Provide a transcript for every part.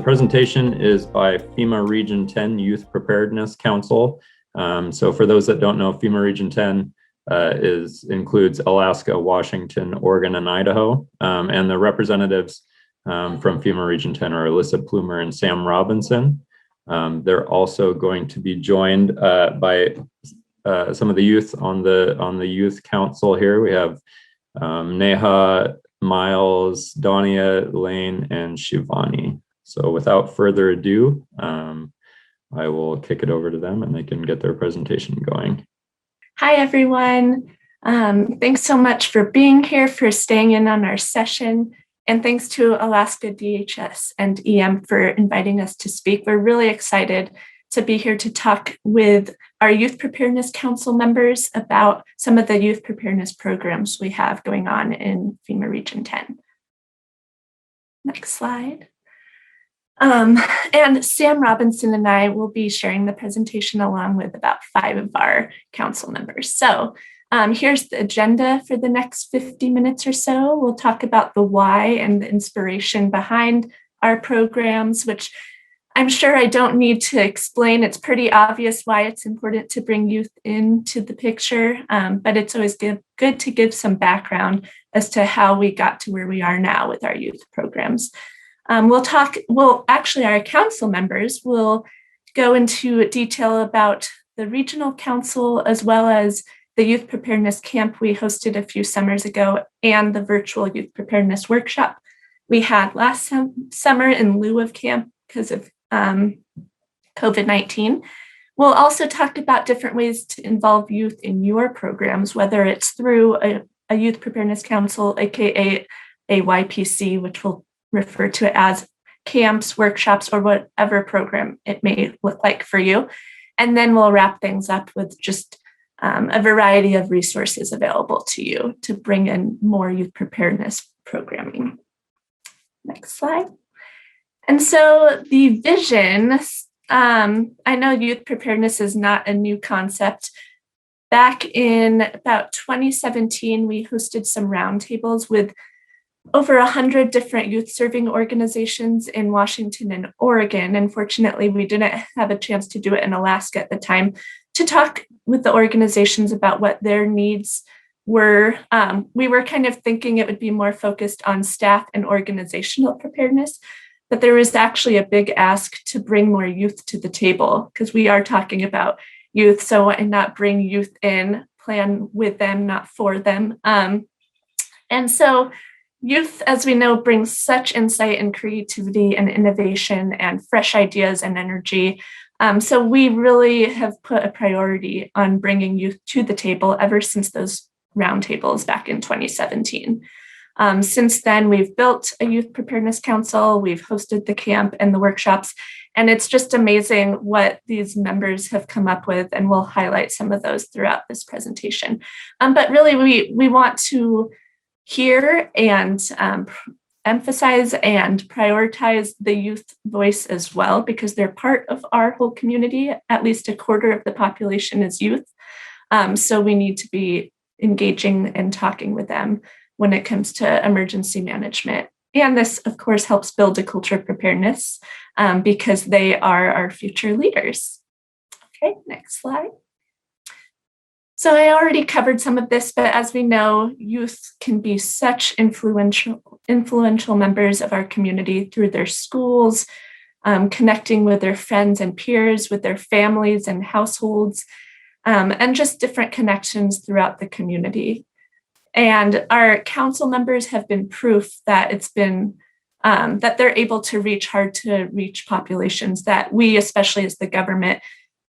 presentation is by FEMA Region 10 Youth Preparedness Council. So for those that don't know, FEMA Region 10 includes Alaska, Washington, Oregon, and Idaho. And the representatives from FEMA Region 10 are Alyssa Plumer and Sam Robinson. They're also going to be joined by some of the youth on the youth council here. We have Neha, Miles, Donia, Lane, and Shivani. So without further ado, I will kick it over to them and they can get their presentation going. Hi, everyone. Thanks so much for being here, for staying in on our session. And thanks to Alaska DHS and EM for inviting us to speak. We're really excited to be here to talk with our Youth Preparedness Council members about some of the youth preparedness programs we have going on in FEMA Region 10. Next slide. And Sam Robinson and I will be sharing the presentation along with about 5 of our council members. So here's the agenda for the next 50 minutes or so. We'll talk about the why and the inspiration behind our programs, which I'm sure I don't need to explain. It's pretty obvious why it's important to bring youth into the picture, but it's always good to give some background as to how we got to where we are now with our youth programs. Our council members will go into detail about the regional council as well as the youth preparedness camp we hosted a few summers ago and the virtual youth preparedness workshop we had last summer in lieu of camp because of COVID-19. We'll also talk about different ways to involve youth in your programs, whether it's through a youth preparedness council, aka a YPC, which we'll refer to it as camps, workshops, or whatever program it may look like for you. And then we'll wrap things up with just a variety of resources available to you to bring in more youth preparedness programming. Next slide. And so the vision, I know youth preparedness is not a new concept. Back in about 2017, we hosted some roundtables with over 100 different youth serving organizations in Washington and Oregon. Unfortunately, we didn't have a chance to do it in Alaska at the time to talk with the organizations about what their needs were. We were kind of thinking it would be more focused on staff and organizational preparedness, but there was actually a big ask to bring more youth to the table because we are talking about youth. So why not bring youth in, plan with them, not for them. And so youth, as we know, brings such insight and creativity and innovation and fresh ideas and energy. So we really have put a priority on bringing youth to the table ever since those roundtables back in 2017. Since then, we've built a youth preparedness council, we've hosted the camp and the workshops, and it's just amazing what these members have come up with, and we'll highlight some of those throughout this presentation. But really, we want to hear and emphasize and prioritize the youth voice as well, because they're part of our whole community. At least a quarter of the population is youth. So we need to be engaging and talking with them when it comes to emergency management. And this, of course, helps build a culture of preparedness because they are our future leaders. Okay, next slide. So I already covered some of this, but as we know, youth can be such influential members of our community through their schools, connecting with their friends and peers, with their families and households, and just different connections throughout the community. And our council members have been proof that it's been that they're able to reach hard to reach populations that we, especially as the government,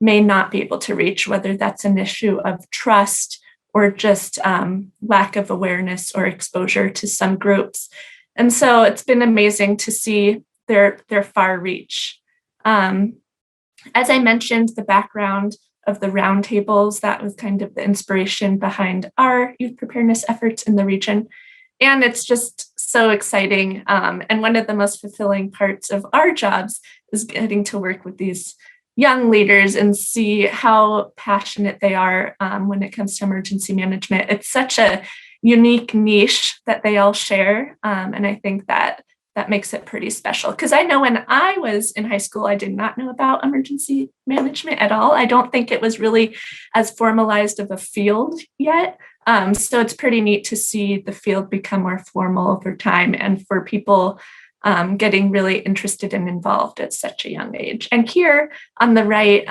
may not be able to reach, whether that's an issue of trust or just lack of awareness or exposure to some groups. And so it's been amazing to see their far reach. As I mentioned, the background of the roundtables, that was kind of the inspiration behind our youth preparedness efforts in the region. And it's just so exciting. And one of the most fulfilling parts of our jobs is getting to work with these young leaders and see how passionate they are when it comes to emergency management. It's such a unique niche that they all share. And I think that that makes it pretty special. Because I know when I was in high school, I did not know about emergency management at all. I don't think it was really as formalized of a field yet. So it's pretty neat to see the field become more formal over time and for people getting really interested and involved at such a young age. And here on the right,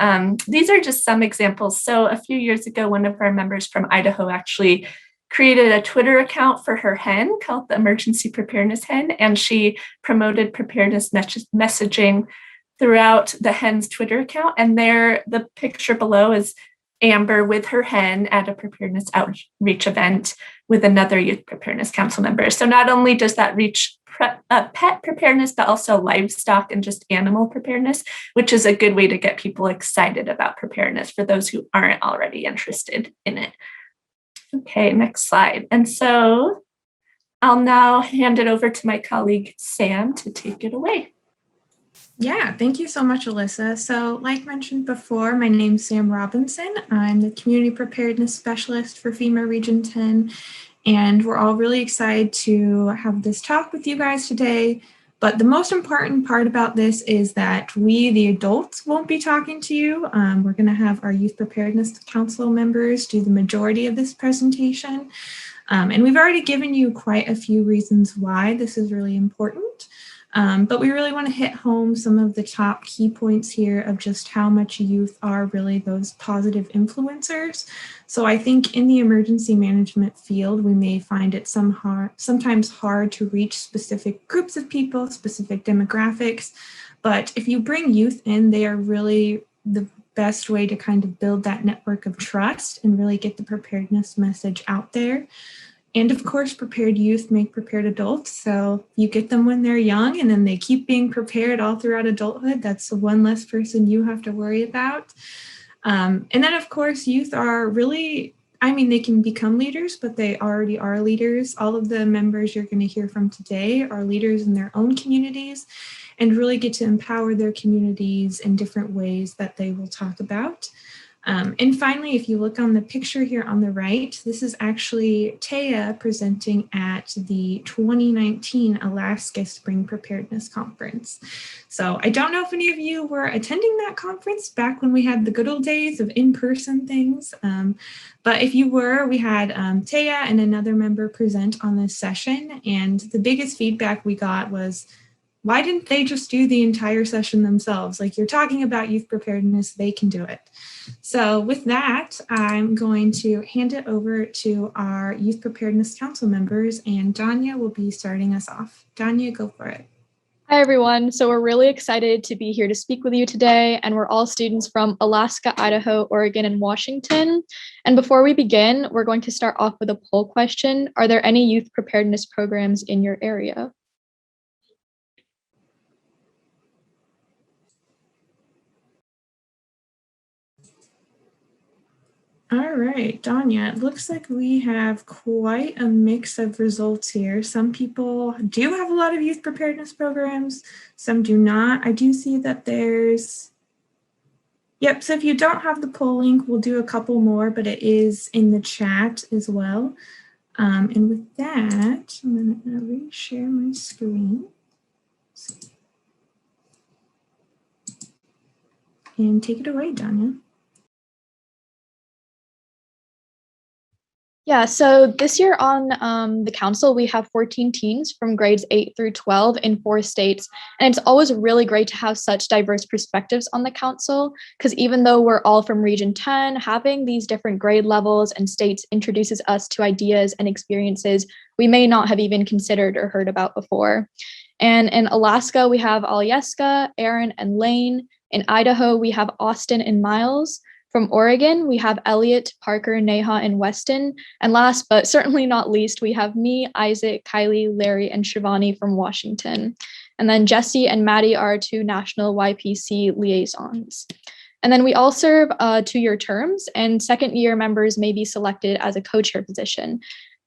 these are just some examples. So a few years ago, one of our members from Idaho actually created a Twitter account for her hen called the Emergency Preparedness Hen, and she promoted preparedness messaging throughout the hen's Twitter account. And there, the picture below is Amber with her hen at a preparedness outreach event with another Youth Preparedness Council member. So not only does that reach pet preparedness, but also livestock and just animal preparedness, which is a good way to get people excited about preparedness for those who aren't already interested in it. Okay, next slide. And so I'll now hand it over to my colleague, Sam, to take it away. Yeah, thank you so much, Alyssa. So like mentioned before, my name's Sam Robinson. I'm the Community Preparedness Specialist for FEMA Region 10, and we're all really excited to have this talk with you guys today. But the most important part about this is that we, the adults, won't be talking to you. We're going to have our Youth Preparedness Council members do the majority of this presentation. And we've already given you quite a few reasons why this is really important. But we really want to hit home some of the top key points here of just how much youth are really those positive influencers. So I think in the emergency management field, we may find it sometimes hard to reach specific groups of people, specific demographics. But if you bring youth in, they are really the best way to kind of build that network of trust and really get the preparedness message out there. And of course, prepared youth make prepared adults. So you get them when they're young and then they keep being prepared all throughout adulthood. That's one less person you have to worry about. And then of course, youth are really, they can become leaders, but they already are leaders. All of the members you're going to hear from today are leaders in their own communities and really get to empower their communities in different ways that they will talk about. And finally, if you look on the picture here on the right, this is actually Taya presenting at the 2019 Alaska Spring Preparedness Conference. So I don't know if any of you were attending that conference back when we had the good old days of in-person things. But if you were, we had Taya and another member present on this session. And the biggest feedback we got was, why didn't they just do the entire session themselves? Like, you're talking about youth preparedness, they can do it. So with that, I'm going to hand it over to our Youth Preparedness Council members, and Danya will be starting us off. Danya, go for it. Hi, everyone. So we're really excited to be here to speak with you today, and we're all students from Alaska, Idaho, Oregon, and Washington. And before we begin, we're going to start off with a poll question. Are there any youth preparedness programs in your area? All right, Danya, it looks like we have quite a mix of results here. Some people do have a lot of youth preparedness programs, some do not. I do see that there's, yep, so if you don't have the poll link, we'll do a couple more, but it is in the chat as well. And with that, I'm going to reshare my screen. And take it away, Danya. Yeah, so this year on the council, we have 14 teens from grades 8 through 12 in 4 states. And it's always really great to have such diverse perspectives on the council, because even though we're all from Region 10, having these different grade levels and states introduces us to ideas and experiences we may not have even considered or heard about before. And in Alaska, we have Alyeska, Aaron, and Lane. In Idaho, we have Austin and Miles. From Oregon, we have Elliot, Parker, Neha, and Weston. And last but certainly not least, we have me, Isaac, Kylie, Larry, and Shivani from Washington. And then Jesse and Maddie are 2 national YPC liaisons. And then we all serve 2-year terms, and second-year members may be selected as a co-chair position.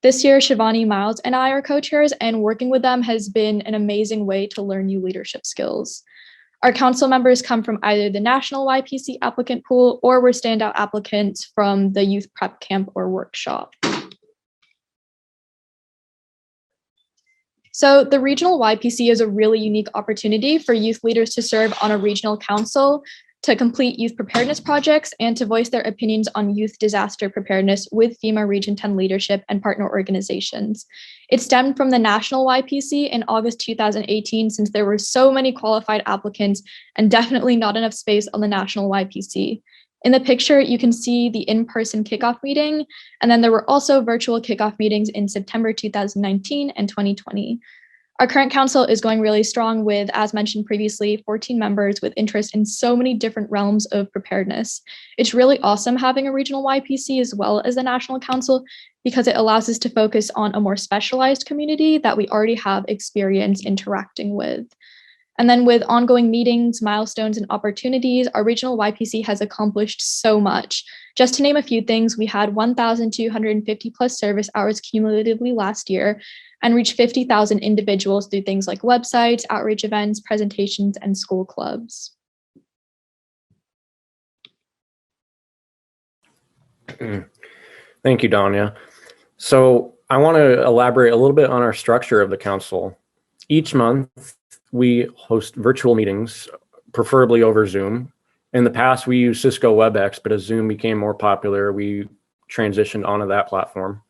This year, Shivani, Miles, and I are co-chairs, and working with them has been an amazing way to learn new leadership skills. Our council members come from either the national YPC applicant pool or were standout applicants from the youth prep camp or workshop. So the regional YPC is a really unique opportunity for youth leaders to serve on a regional council, to complete youth preparedness projects, and to voice their opinions on youth disaster preparedness with FEMA Region 10 leadership and partner organizations. It stemmed from the national YPC in August 2018, since there were so many qualified applicants and definitely not enough space on the national YPC. In the picture, you can see the in-person kickoff meeting, and then there were also virtual kickoff meetings in September 2019 and 2020. Our current council is going really strong with, as mentioned previously, 14 members with interest in so many different realms of preparedness. It's really awesome having a regional YPC as well as the national council, because it allows us to focus on a more specialized community that we already have experience interacting with. And then with ongoing meetings, milestones, and opportunities, our regional YPC has accomplished so much. Just to name a few things, we had 1,250 plus service hours cumulatively last year and reached 50,000 individuals through things like websites, outreach events, presentations, and school clubs. Thank you, Danya. So I want to elaborate a little bit on our structure of the council. Each month, we host virtual meetings, preferably over Zoom. In the past, we used Cisco WebEx, but as Zoom became more popular, we transitioned onto that platform.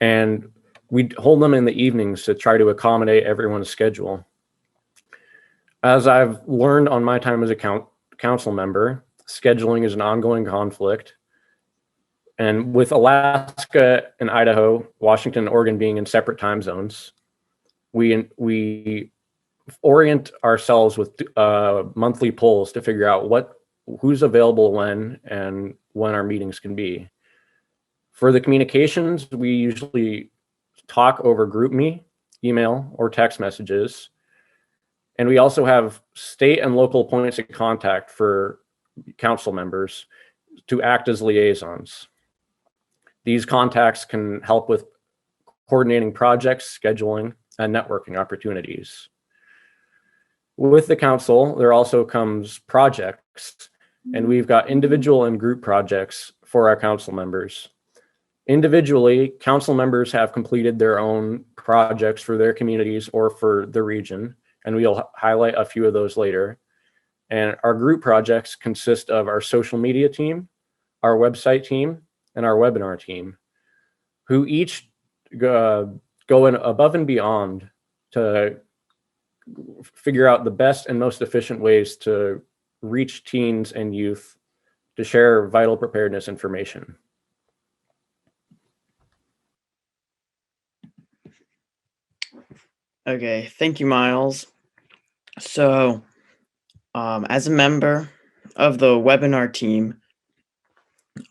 And we hold them in the evenings to try to accommodate everyone's schedule. As I've learned on my time as a council member, scheduling is an ongoing conflict. And with Alaska and Idaho, Washington and Oregon being in separate time zones, we orient ourselves with monthly polls to figure out who's available when and when our meetings can be. For the communications, we usually talk over GroupMe, email, or text messages. And we also have state and local points of contact for council members to act as liaisons. These contacts can help with coordinating projects, scheduling, and networking opportunities. With the council, there also comes projects, and we've got individual and group projects for our council members. Individually, council members have completed their own projects for their communities or for the region, and we'll highlight a few of those later. And our group projects consist of our social media team, our website team, and our webinar team, who each go in above and beyond to figure out the best and most efficient ways to reach teens and youth to share vital preparedness information. Okay, thank you, Miles. So, as a member of the webinar team,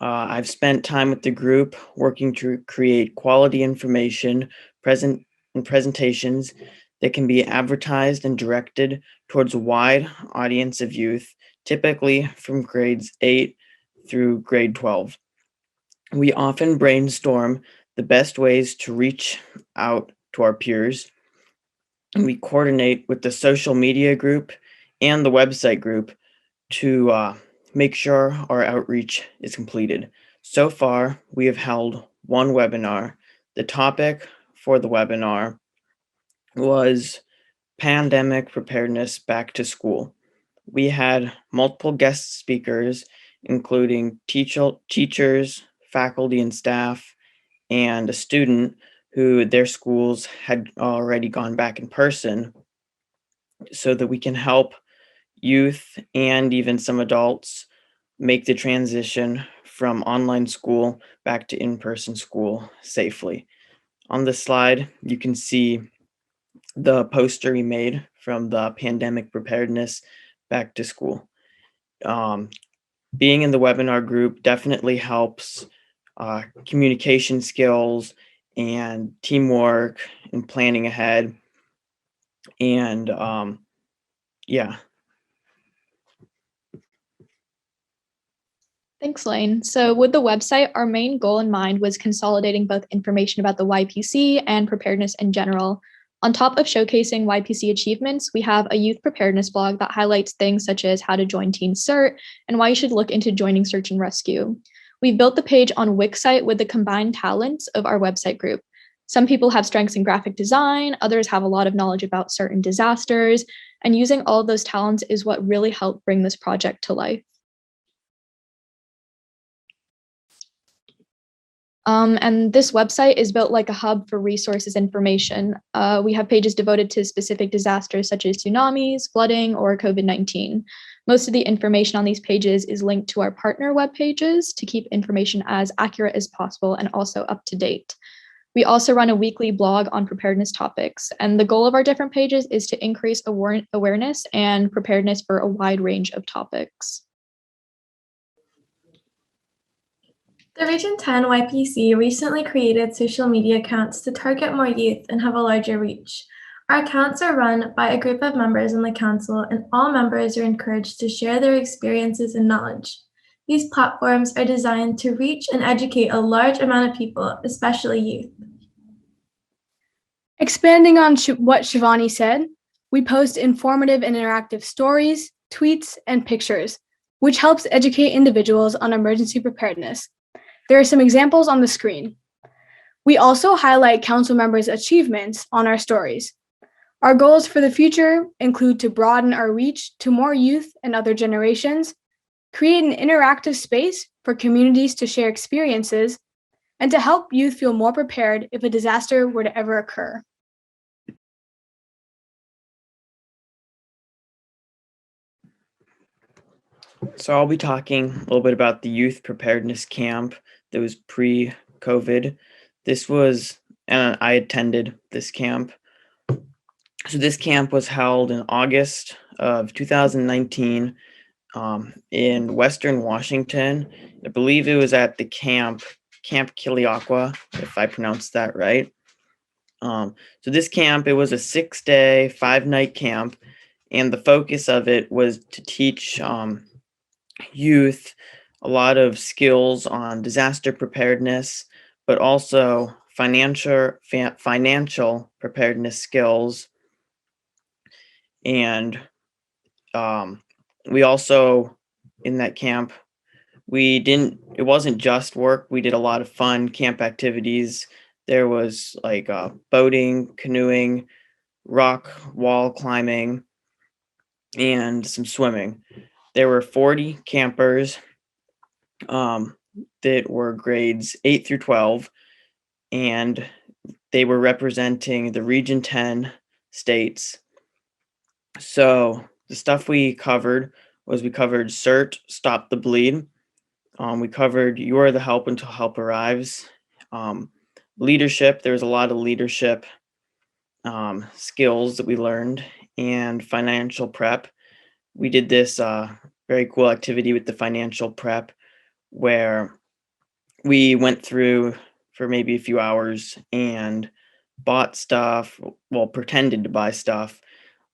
I've spent time with the group working to create quality information, presentations that can be advertised and directed towards a wide audience of youth, typically from grades 8 through grade 12. We often brainstorm the best ways to reach out to our peers, and we coordinate with the social media group and the website group to make sure our outreach is completed. So far, we have held one webinar. The topic for the webinar was Pandemic Preparedness Back to School. We had multiple guest speakers, including teachers, faculty and staff, and a student who their schools had already gone back in person, so that we can help youth and even some adults make the transition from online school back to in-person school safely. On this slide, you can see the poster we made from the Pandemic Preparedness Back to School. Being in the webinar group definitely helps communication skills and teamwork and planning ahead. And yeah. Thanks, Lane. So with the website, our main goal in mind was consolidating both information about the YPC and preparedness in general. On top of showcasing YPC achievements, we have a youth preparedness blog that highlights things such as how to join Teen CERT and why you should look into joining Search and Rescue. We've built the page on Wix site with the combined talents of our website group. Some people have strengths in graphic design, others have a lot of knowledge about certain disasters, and using all of those talents is what really helped bring this project to life. And this website is built like a hub for resources information. We have pages devoted to specific disasters such as tsunamis, flooding, or COVID-19. Most of the information on these pages is linked to our partner web pages to keep information as accurate as possible and also up to date. We also run a weekly blog on preparedness topics, and the goal of our different pages is to increase awareness and preparedness for a wide range of topics. The Region 10 YPC recently created social media accounts to target more youth and have a larger reach. Our accounts are run by a group of members in the council, and all members are encouraged to share their experiences and knowledge. These platforms are designed to reach and educate a large amount of people, especially youth. Expanding on what Shivani said, we post informative and interactive stories, tweets, and pictures, which helps educate individuals on emergency preparedness. There are some examples on the screen. We also highlight council members' achievements on our stories. Our goals for the future include to broaden our reach to more youth and other generations, create an interactive space for communities to share experiences, and to help youth feel more prepared if a disaster were to ever occur. So I'll be talking a little bit about the youth preparedness camp that was pre-COVID. I attended this camp. So this camp was held in August of 2019 in Western Washington. I believe it was at the Camp Kiliakwa, if I pronounced that right. So this camp, it was a 6-day, 5-night camp, and the focus of it was to teach youth a lot of skills on disaster preparedness, but also financial preparedness skills. And we also, in that camp, it wasn't just work. We did a lot of fun camp activities. There was like boating, canoeing, rock wall climbing, and some swimming. There were 40 campers that were grades 8 through 12, and they were representing the Region 10 states. So the stuff we covered CERT, Stop the Bleed. We covered You Are the Help Until Help Arrives. Leadership, there was a lot of leadership skills that we learned, and financial prep. We did this very cool activity with the financial prep where we went through for maybe a few hours and bought stuff, pretended to buy stuff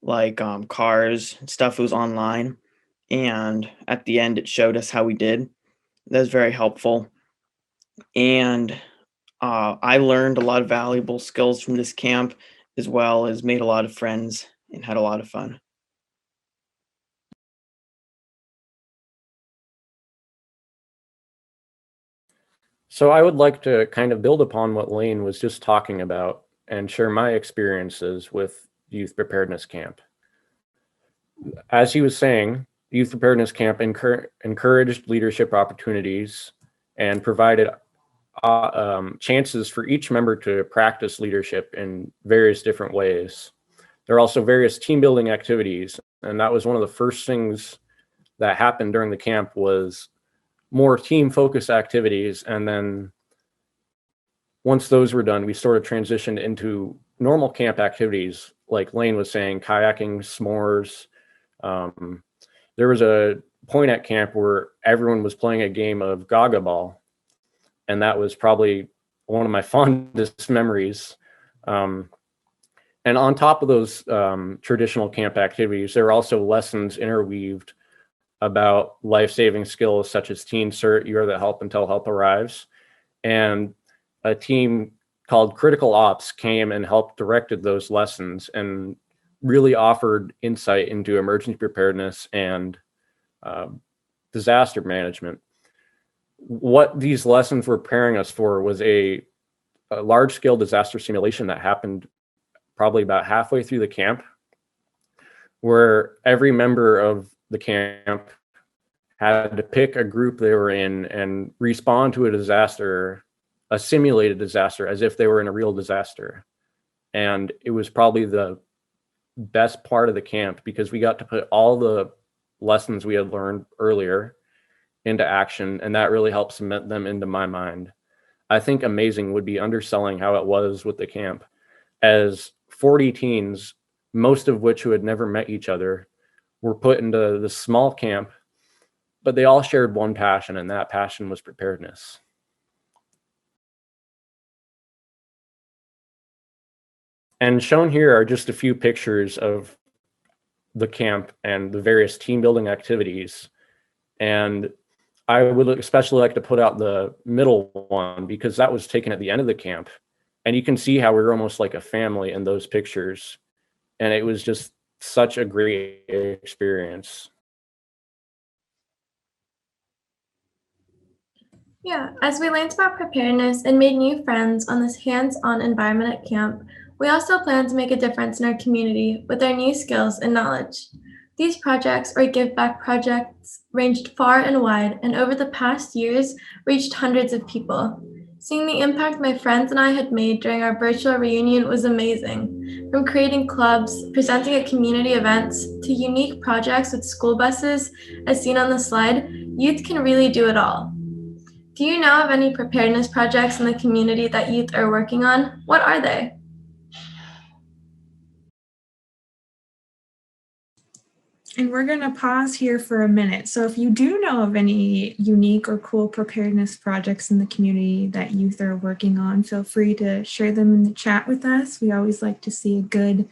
like cars, stuff that was online. And at the end, it showed us how we did. That was very helpful. And I learned a lot of valuable skills from this camp, as well as made a lot of friends and had a lot of fun. So I would like to kind of build upon what Lane was just talking about and share my experiences with Youth Preparedness Camp. As he was saying, Youth Preparedness Camp encouraged leadership opportunities and provided chances for each member to practice leadership in various different ways. There are also various team building activities, and that was one of the first things that happened during the camp was more team focused activities. And then once those were done, we sort of transitioned into normal camp activities, like Lane was saying, kayaking, s'mores. There was a point at camp where everyone was playing a game of Gaga Ball, and that was probably one of my fondest memories. And on top of those traditional camp activities, there are also lessons interweaved about life-saving skills such as Teen CERT, You Are the Help Until Help Arrives. And a team called Critical Ops came and helped directed those lessons and really offered insight into emergency preparedness and disaster management. What these lessons were preparing us for was a a large-scale disaster simulation that happened probably about halfway through the camp, where every member of the camp had to pick a group they were in and respond to a disaster, a simulated disaster, as if they were in a real disaster. And it was probably the best part of the camp because we got to put all the lessons we had learned earlier into action, and that really helped cement them into my mind. I think amazing would be underselling how it was with the camp, as 40 teens, most of which who had never met each other, were put into this small camp, but they all shared one passion, and that passion was preparedness. And shown here are just a few pictures of the camp and the various team building activities. And I would especially like to put out the middle one because that was taken at the end of the camp. And you can see how we were almost like a family in those pictures. And it was just such a great experience. Yeah, as we learned about preparedness and made new friends on this hands-on environment at camp, we also plan to make a difference in our community with our new skills and knowledge. These projects or give back projects ranged far and wide, and over the past years reached hundreds of people. Seeing the impact my friends and I had made during our virtual reunion was amazing. From creating clubs, presenting at community events, to unique projects with school buses, as seen on the slide, youth can really do it all. Do you know of any preparedness projects in the community that youth are working on? What are they? And we're going to pause here for a minute. So if you do know of any unique or cool preparedness projects in the community that youth are working on, feel free to share them in the chat with us. We always like to see a good,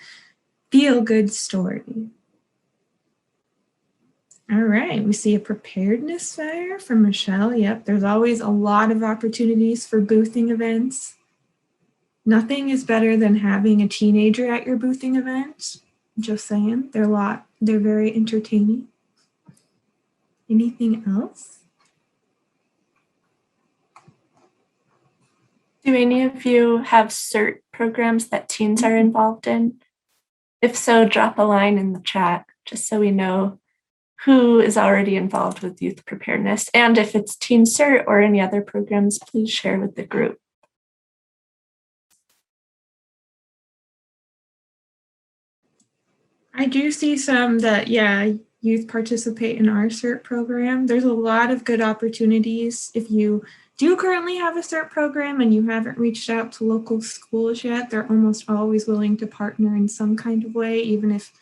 feel-good story. All right, we see a preparedness fair from Michelle. Yep, there's always a lot of opportunities for boothing events. Nothing is better than having a teenager at your boothing event. Just saying, they're very entertaining. Anything else? Do any of you have CERT programs that teens are involved in? If so, drop a line in the chat just so we know who is already involved with youth preparedness. And if it's Teen CERT or any other programs, please share with the group. I do see some that, yeah, youth participate in our CERT program. There's a lot of good opportunities. If you do currently have a CERT program and you haven't reached out to local schools yet, they're almost always willing to partner in some kind of way, even if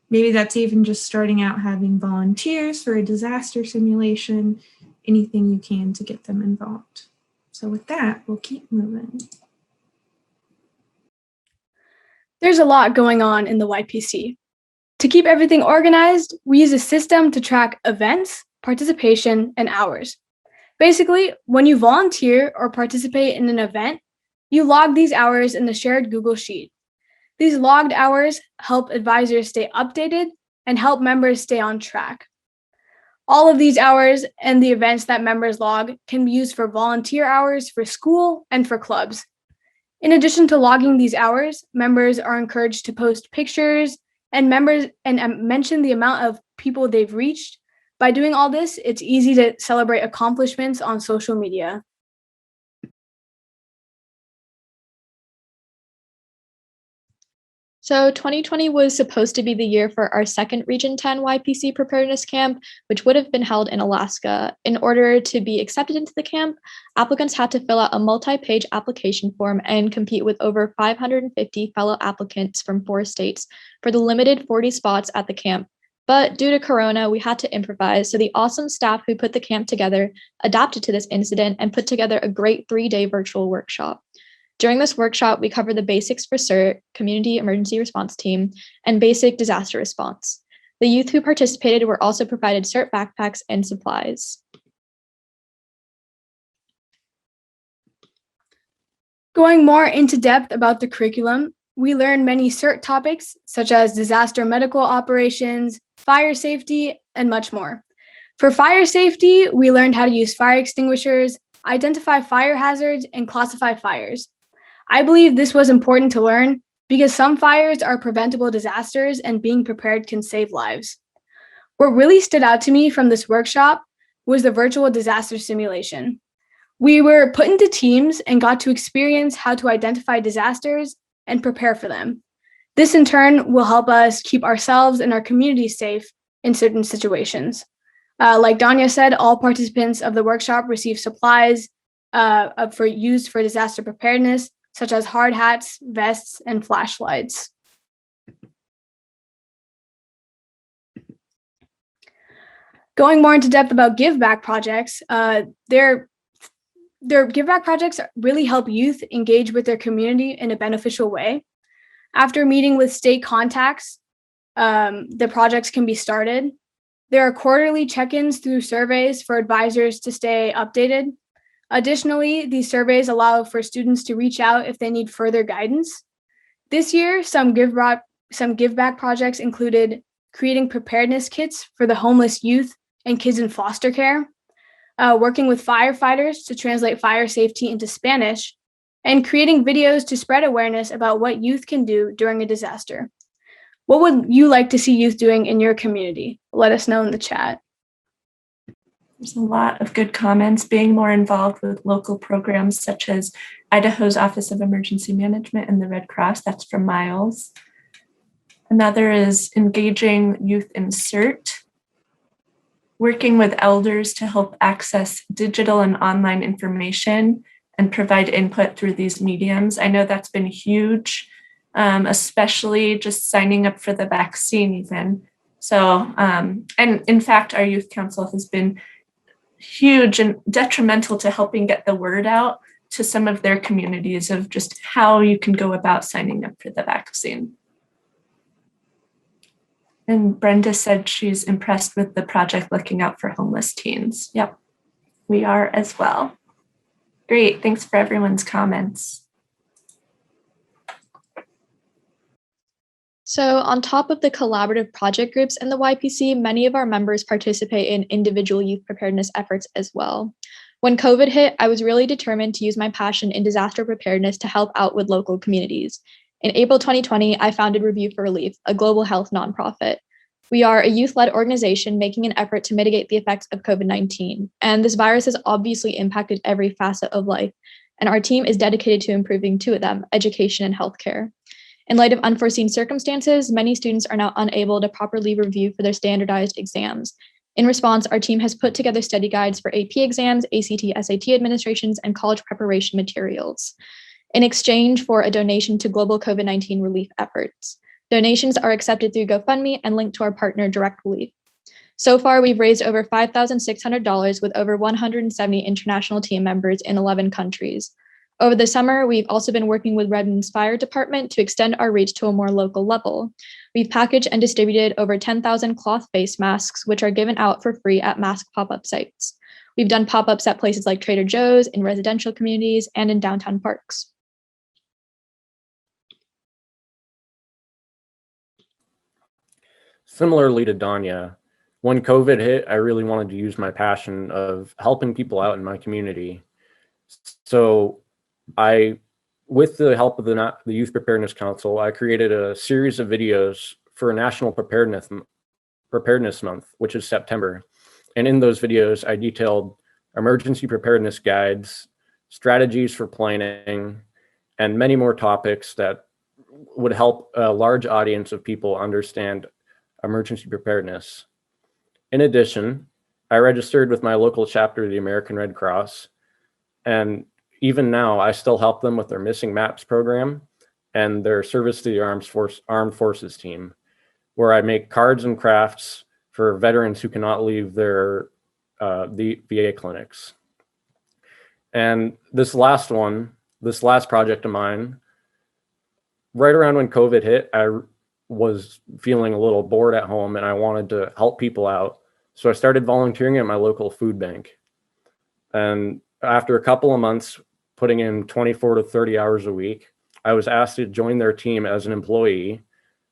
maybe that's even just starting out having volunteers for a disaster simulation, anything you can to get them involved. So with that, we'll keep moving. There's a lot going on in the YPC. To keep everything organized, we use a system to track events, participation, and hours. Basically, when you volunteer or participate in an event, you log these hours in the shared Google Sheet. These logged hours help advisors stay updated and help members stay on track. All of these hours and the events that members log can be used for volunteer hours for school and for clubs. In addition to logging these hours, members are encouraged to post pictures and mention the amount of people they've reached. By doing all this, it's easy to celebrate accomplishments on social media. So 2020 was supposed to be the year for our second Region 10 YPC preparedness camp, which would have been held in Alaska. In order to be accepted into the camp, applicants had to fill out a multi-page application form and compete with over 550 fellow applicants from 4 states for the limited 40 spots at the camp. But due to Corona, we had to improvise, so the awesome staff who put the camp together adapted to this incident and put together a great 3-day virtual workshop. During this workshop, we covered the basics for CERT, Community Emergency Response Team, and basic disaster response. The youth who participated were also provided CERT backpacks and supplies. Going more into depth about the curriculum, we learned many CERT topics such as disaster medical operations, fire safety, and much more. For fire safety, we learned how to use fire extinguishers, identify fire hazards, and classify fires. I believe this was important to learn because some fires are preventable disasters and being prepared can save lives. What really stood out to me from this workshop was the virtual disaster simulation. We were put into teams and got to experience how to identify disasters and prepare for them. This in turn will help us keep ourselves and our community safe in certain situations. Like Danya said, all participants of the workshop received supplies used for disaster preparedness, such as hard hats, vests, and flashlights. Going more into depth about give back projects, their give back projects really help youth engage with their community in a beneficial way. After meeting with state contacts, the projects can be started. There are quarterly check-ins through surveys for advisors to stay updated. Additionally, these surveys allow for students to reach out if they need further guidance. This year, some give back projects included creating preparedness kits for the homeless youth and kids in foster care, working with firefighters to translate fire safety into Spanish, and creating videos to spread awareness about what youth can do during a disaster. What would you like to see youth doing in your community? Let us know in the chat. There's a lot of good comments. Being more involved with local programs such as Idaho's Office of Emergency Management and the Red Cross. That's from Miles. Another is engaging youth in CERT, working with elders to help access digital and online information and provide input through these mediums. I know that's been huge, especially just signing up for the vaccine even. So, and in fact, our youth council has been huge and detrimental to helping get the word out to some of their communities of just how you can go about signing up for the vaccine. And Brenda said she's impressed with the project looking out for homeless teens. Yep, we are as well. Great, thanks for everyone's comments. So on top of the collaborative project groups in the YPC, many of our members participate in individual youth preparedness efforts as well. When COVID hit, I was really determined to use my passion in disaster preparedness to help out with local communities. In April 2020, I founded Review for Relief, a global health nonprofit. We are a youth-led organization making an effort to mitigate the effects of COVID-19. And this virus has obviously impacted every facet of life. And our team is dedicated to improving two of them, education and healthcare. In light of unforeseen circumstances, many students are now unable to properly review for their standardized exams. In response, our team has put together study guides for AP exams, ACT, SAT administrations, and college preparation materials in exchange for a donation to global COVID-19 relief efforts. Donations are accepted through GoFundMe and linked to our partner, Direct Relief. So far, we've raised over $5,600 with over 170 international team members in 11 countries. Over the summer, we've also been working with Redmond's Fire Department to extend our reach to a more local level. We've packaged and distributed over 10,000 cloth face masks, which are given out for free at mask pop-up sites. We've done pop-ups at places like Trader Joe's, in residential communities, and in downtown parks. Similarly to Danya, when COVID hit, I really wanted to use my passion of helping people out in my community. So with the help of the Youth Preparedness Council, I created a series of videos for National Preparedness Month, which is September. And in those videos, I detailed emergency preparedness guides, strategies for planning, and many more topics that would help a large audience of people understand emergency preparedness. In addition, I registered with my local chapter of the American Red Cross, and even now, I still help them with their Missing Maps program and their Service to the Armed Forces team, where I make cards and crafts for veterans who cannot leave their the VA clinics. And this last project of mine, right around when COVID hit, I was feeling a little bored at home and I wanted to help people out. So I started volunteering at my local food bank. And after a couple of months, putting in 24 to 30 hours a week, I was asked to join their team as an employee,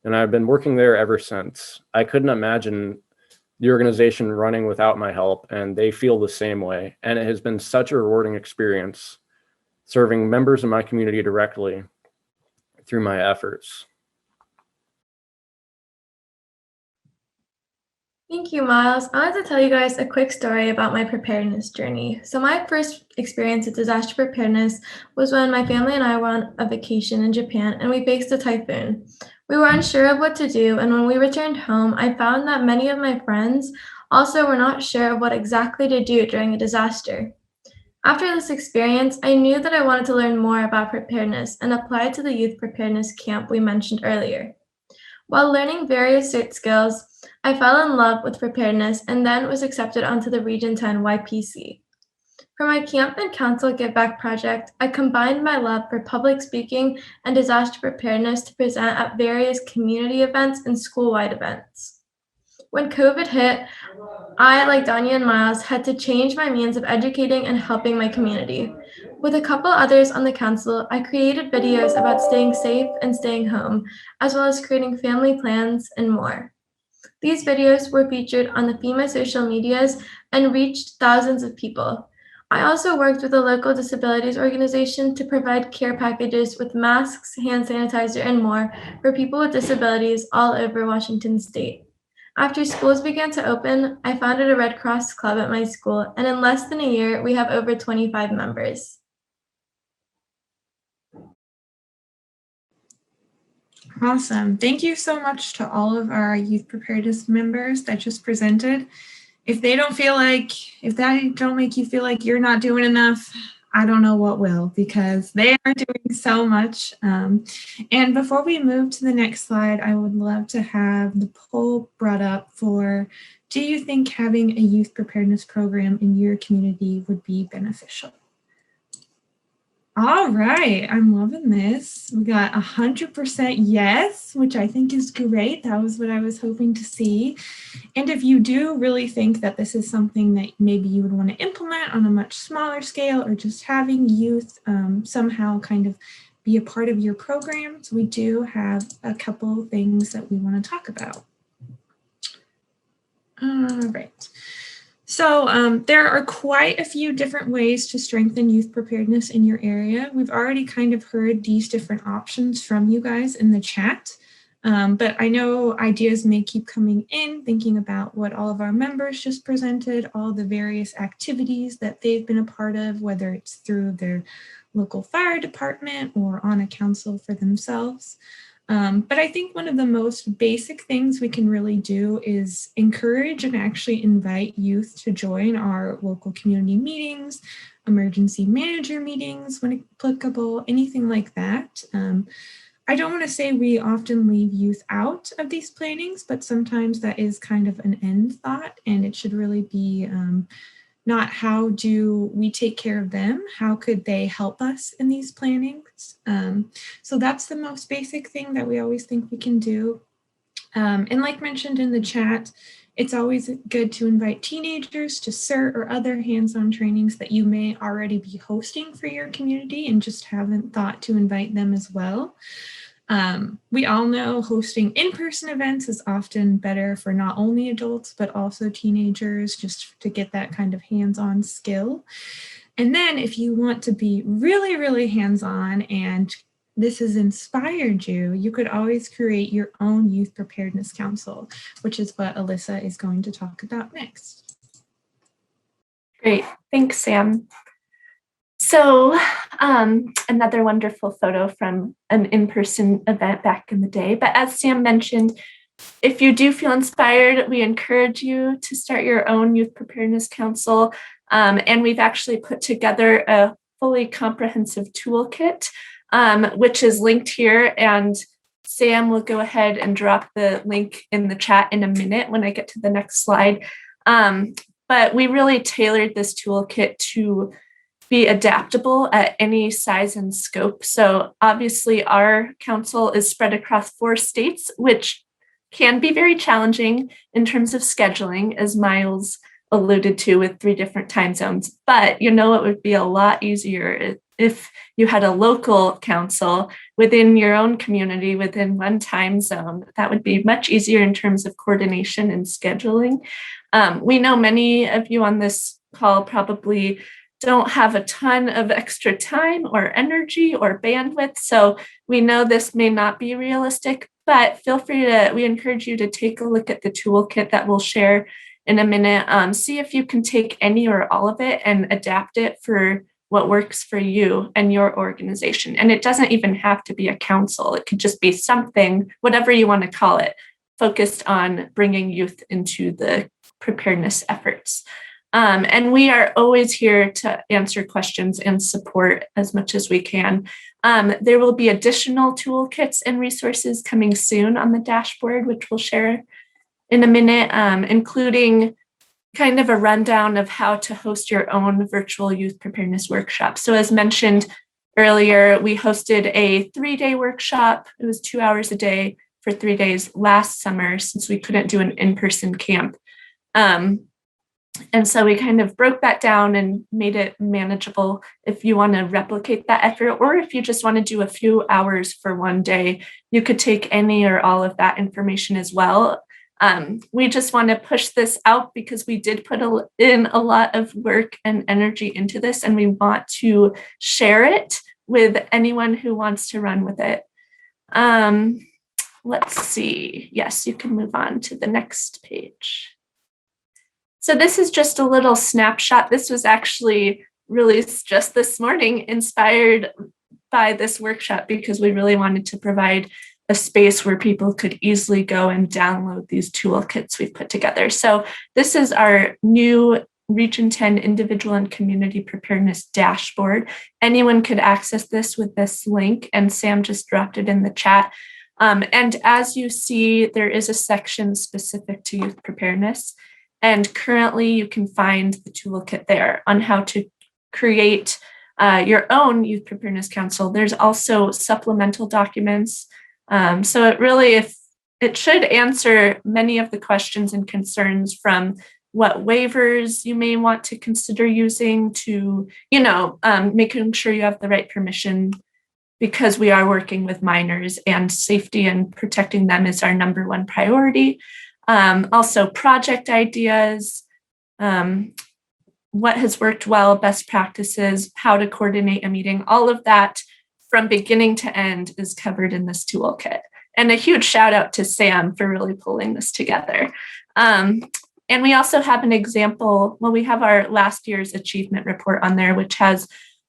and I've been working there ever since. I couldn't imagine the organization running without my help, and they feel the same way. And it has been such a rewarding experience serving members of my community directly through my efforts. Thank you, Miles. I wanted to tell you guys a quick story about my preparedness journey. So my first experience with disaster preparedness was when my family and I were on a vacation in Japan and we faced a typhoon. We were unsure of what to do, and when we returned home, I found that many of my friends also were not sure of what exactly to do during a disaster. After this experience, I knew that I wanted to learn more about preparedness and apply it to the youth preparedness camp we mentioned earlier. While learning various skills, I fell in love with preparedness and then was accepted onto the Region 10 YPC. For my Camp and Council Give Back project, I combined my love for public speaking and disaster preparedness to present at various community events and school-wide events. When COVID hit, I, like Danya and Miles, had to change my means of educating and helping my community. With a couple others on the council, I created videos about staying safe and staying home, as well as creating family plans and more. These videos were featured on the FEMA social medias and reached thousands of people. I also worked with a local disabilities organization to provide care packages with masks, hand sanitizer, and more for people with disabilities all over Washington state. After schools began to open, I founded a Red Cross club at my school, and in less than a year, we have over 25 members. Awesome. Thank you so much to all of our youth preparedness members that just presented. If that don't make you feel like you're not doing enough, I don't know what will, because they are doing so much. And before we move to the next slide, I would love to have the poll brought up for, do you think having a youth preparedness program in your community would be beneficial? All right, I'm loving this. We got 100% yes, which I think is great. That was what I was hoping to see. And if you do really think that this is something that maybe you would want to implement on a much smaller scale, or just having youth somehow kind of be a part of your programs, we do have a couple things that we want to talk about. All right. So there are quite a few different ways to strengthen youth preparedness in your area. We've already kind of heard these different options from you guys in the chat, but I know ideas may keep coming in, thinking about what all of our members just presented, all the various activities that they've been a part of, whether it's through their local fire department or on a council for themselves. But I think one of the most basic things we can really do is encourage and actually invite youth to join our local community meetings, emergency manager meetings when applicable, anything like that. I don't want to say we often leave youth out of these plannings, but sometimes that is kind of an end thought, and it should really be not how do we take care of them, how could they help us in these plannings. So that's the most basic thing that we always think we can do. And like mentioned in the chat, it's always good to invite teenagers to CERT or other hands-on trainings that you may already be hosting for your community and just haven't thought to invite them as well. We all know hosting in-person events is often better for not only adults, but also teenagers, just to get that kind of hands-on skill. And then if you want to be really, really hands-on and this has inspired you, you could always create your own youth preparedness council, which is what Alyssa is going to talk about next. Great, thanks, Sam. So another wonderful photo from an in-person event back in the day. But as Sam mentioned, if you do feel inspired, we encourage you to start your own youth preparedness council. And we've actually put together a fully comprehensive toolkit, which is linked here. And Sam will go ahead and drop the link in the chat in a minute when I get to the next slide. But we really tailored this toolkit to be adaptable at any size and scope. So obviously our council is spread across 4 states, which can be very challenging in terms of scheduling, as Miles alluded to, with 3 different time zones. But you know, it would be a lot easier if you had a local council within your own community, within one time zone. That would be much easier in terms of coordination and scheduling. We know many of you on this call probably don't have a ton of extra time or energy or bandwidth. So we know this may not be realistic, but feel free to, we encourage you to take a look at the toolkit that we'll share in a minute. See if you can take any or all of it and adapt it for what works for you and your organization. And it doesn't even have to be a council. It could just be something, whatever you want to call it, focused on bringing youth into the preparedness efforts. And we are always here to answer questions and support as much as we can. There will be additional toolkits and resources coming soon on the dashboard, which we'll share in a minute, including kind of a rundown of how to host your own virtual youth preparedness workshop. So as mentioned earlier, we hosted a 3-day workshop. It was 2 hours a day for 3 days last summer since we couldn't do an in-person camp. And so we kind of broke that down and made it manageable if you want to replicate that effort, or if you just want to do a few hours for one day, you could take any or all of that information as well. We just want to push this out because we did put in a lot of work and energy into this, and we want to share it with anyone who wants to run with it. Let's see. Yes, you can move on to the next page. So this is just a little snapshot. This was actually released just this morning, inspired by this workshop, because we really wanted to provide a space where people could easily go and download these toolkits we've put together. So this is our new Region 10 individual and community preparedness dashboard. Anyone could access this with this link, and Sam just dropped it in the chat. And as you see, there is a section specific to youth preparedness. And currently you can find the toolkit there on how to create your own youth preparedness council. There's also supplemental documents. So it should answer many of the questions and concerns, from what waivers you may want to consider using to, making sure you have the right permission, because we are working with minors and safety and protecting them is our #1 priority. Also project ideas, what has worked well, best practices, how to coordinate a meeting, all of that from beginning to end is covered in this toolkit. And a huge shout out to Sam for really pulling this together. And we also have an example, we have our last year's achievement report on there, which has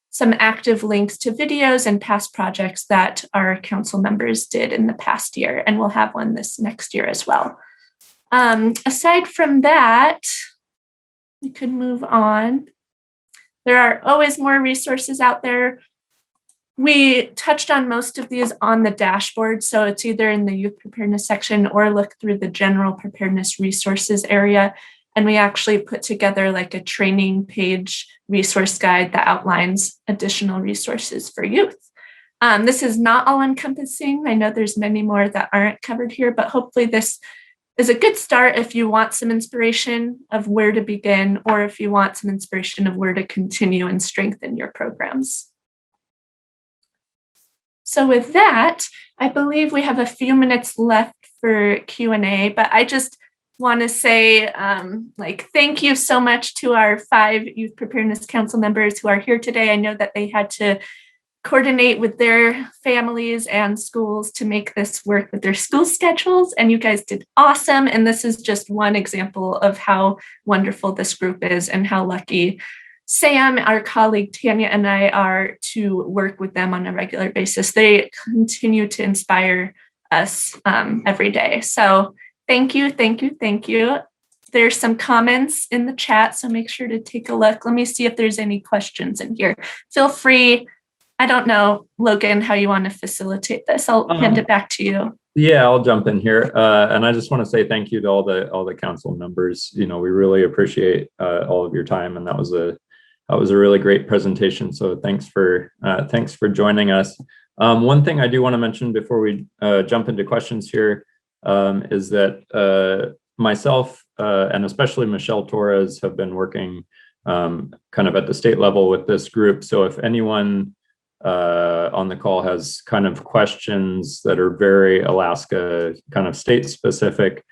some active links to videos and past projects that our council members did in the past year. And we'll have one this next year as well. Aside from that, we could move on. There are always more resources out there. We touched on most of these on the dashboard, so it's either in the youth preparedness section or look through the general preparedness resources area. And we actually put together like a training page resource guide that outlines additional resources for youth. This is not all encompassing. I know there's many more that aren't covered here, but hopefully this is a good start if you want some inspiration of where to begin, or if you want some inspiration of where to continue and strengthen your programs. So with that, I believe we have a few minutes left for Q&A, but I just want to say thank you so much to our 5 Youth Preparedness Council members who are here today. I know that they had to coordinate with their families and schools to make this work with their school schedules, and you guys did awesome. And this is just one example of how wonderful this group is and how lucky Sam, our colleague Tanya, and I are to work with them on a regular basis. They continue to inspire us every day. So thank you, thank you, thank you. There's some comments in the chat, so make sure to take a look. Let me see if there's any questions in here. Feel free. I don't know, Logan, how you want to facilitate this. I'll hand it back to you. Yeah, I'll jump in here. And I just want to say thank you to all the council members. We really appreciate all of your time, and that was a really great presentation. So thanks for joining us. One thing I do want to mention before we jump into questions here is that myself and especially Michelle Torres have been working kind of at the state level with this group. So if anyone on the call has kind of questions that are very Alaska kind of state specific,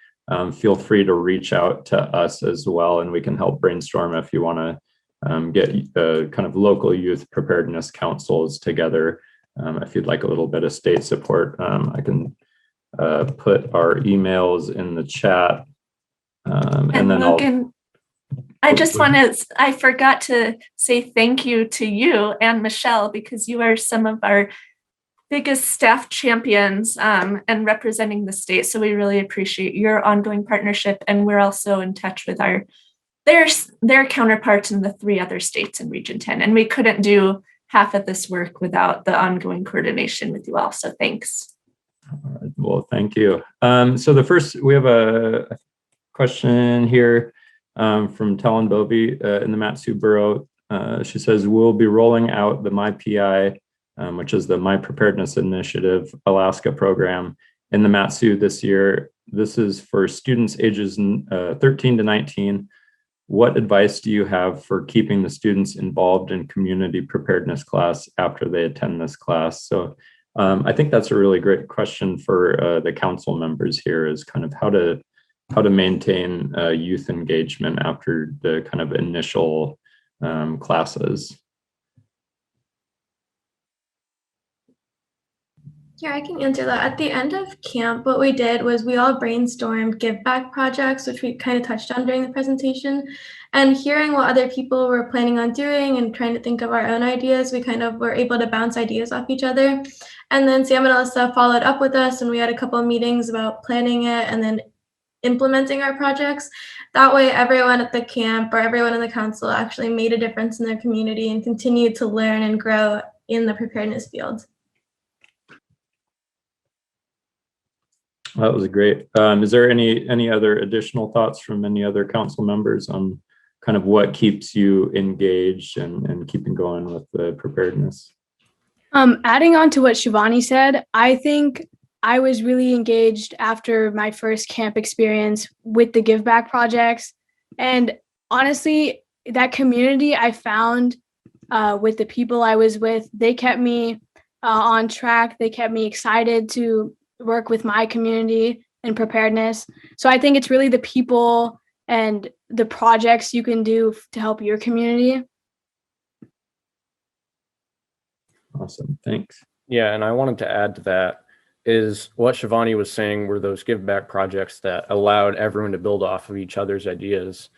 feel free to reach out to us as well, and we can help brainstorm if you want to get kind of local youth preparedness councils together. If you'd like a little bit of state support, I can put our emails in the chat. And then Logan, I forgot to say thank you to you and Michelle, because you are some of our biggest staff champions and representing the state. So we really appreciate your ongoing partnership. And we're also in touch with their counterparts in the 3 other states in Region 10. And we couldn't do half of this work without the ongoing coordination with you all. So thanks. All right, well, thank you. So we have a question here from Talon Bovey in the Mat-Su Borough. She says, we'll be rolling out the MyPI, which is the My Preparedness Initiative Alaska program in the Mat-Su this year. This is for students ages 13 to 19. What advice do you have for keeping the students involved in community preparedness class after they attend this class? So I think that's a really great question for the council members here, is kind of how to maintain youth engagement after the kind of initial classes. Yeah, I can answer that. At the end of camp, what we did was we all brainstormed give back projects, which we kind of touched on during the presentation. And hearing what other people were planning on doing and trying to think of our own ideas, we kind of were able to bounce ideas off each other. And then Sam and Alyssa followed up with us, and we had a couple of meetings about planning it and then implementing our projects. That way, everyone at the camp or everyone in the council actually made a difference in their community and continued to learn and grow in the preparedness field. That was great. Is there any other additional thoughts from any other council members on kind of what keeps you engaged and keeping going with the preparedness? Adding on to what Shivani said, I think I was really engaged after my first camp experience with the Give Back projects. And honestly, that community I found with the people I was with, they kept me on track. They kept me excited to work with my community and preparedness. So I think it's really the people and the projects you can do to help your community. Awesome, thanks. Yeah, and I wanted to add to that is what Shivani was saying were those give back projects that allowed everyone to build off of each other's ideas,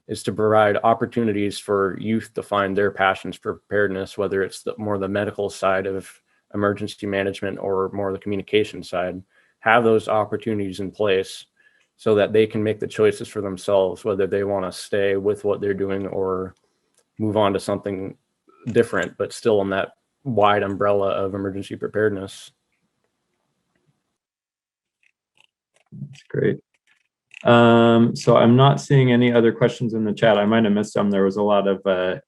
is to provide opportunities for youth to find their passions for preparedness, whether it's more the medical side of emergency management or more the communication side. Have those opportunities in place so that they can make the choices for themselves, whether they want to stay with what they're doing or move on to something different, but still in that wide umbrella of emergency preparedness. That's great. So I'm not seeing any other questions in the chat. I might have missed some. There was a lot of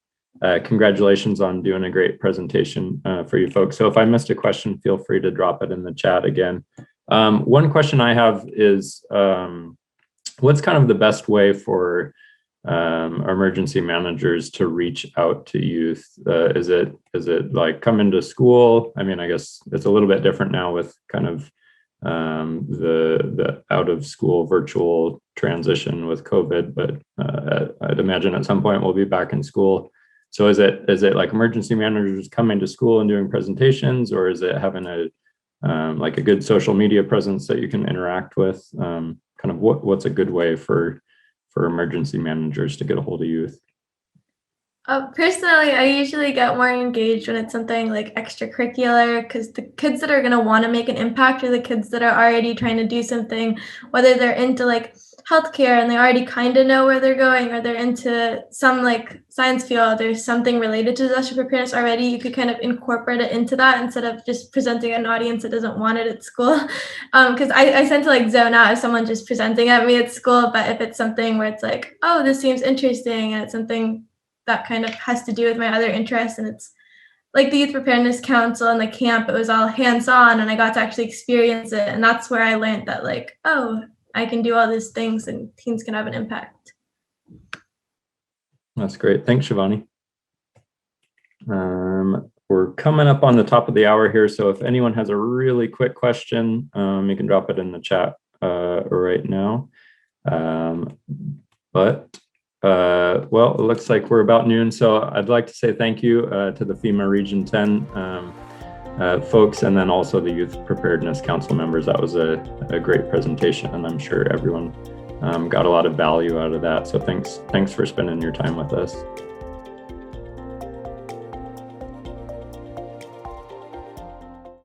congratulations on doing a great presentation for you folks. So if I missed a question, feel free to drop it in the chat again. One question I have is, what's kind of the best way for emergency managers to reach out to youth? Is it like come into school? I mean, I guess it's a little bit different now with kind of the out of school virtual transition with COVID, but I'd imagine at some point we'll be back in school. So is it like emergency managers coming to school and doing presentations, or is it having a like a good social media presence that you can interact with? Kind of what's a good way for emergency managers to get a hold of youth? Personally, I usually get more engaged when it's something like extracurricular, because the kids that are going to want to make an impact are the kids that are already trying to do something, whether they're into like healthcare and they already kind of know where they're going, or they're into some like science field or something related to disaster preparedness already. You could kind of incorporate it into that instead of just presenting an audience that doesn't want it at school. Because I tend to like zone out if someone just presenting at me at school, but if it's something where it's like, oh, this seems interesting, and it's something that kind of has to do with my other interests, and it's like the Youth Preparedness Council and the camp, it was all hands-on, and I got to actually experience it, and that's where I learned that like, oh, I can do all these things and teens can have an impact. That's great. Thanks, Shivani. We're coming up on the top of the hour here, so if anyone has a really quick question, you can drop it in the chat right now. But Well, it looks like we're about noon, so I'd like to say thank you to the FEMA Region 10 folks, and then also the Youth Preparedness Council members. That was a great presentation, and I'm sure everyone got a lot of value out of that. So thanks for spending your time with us.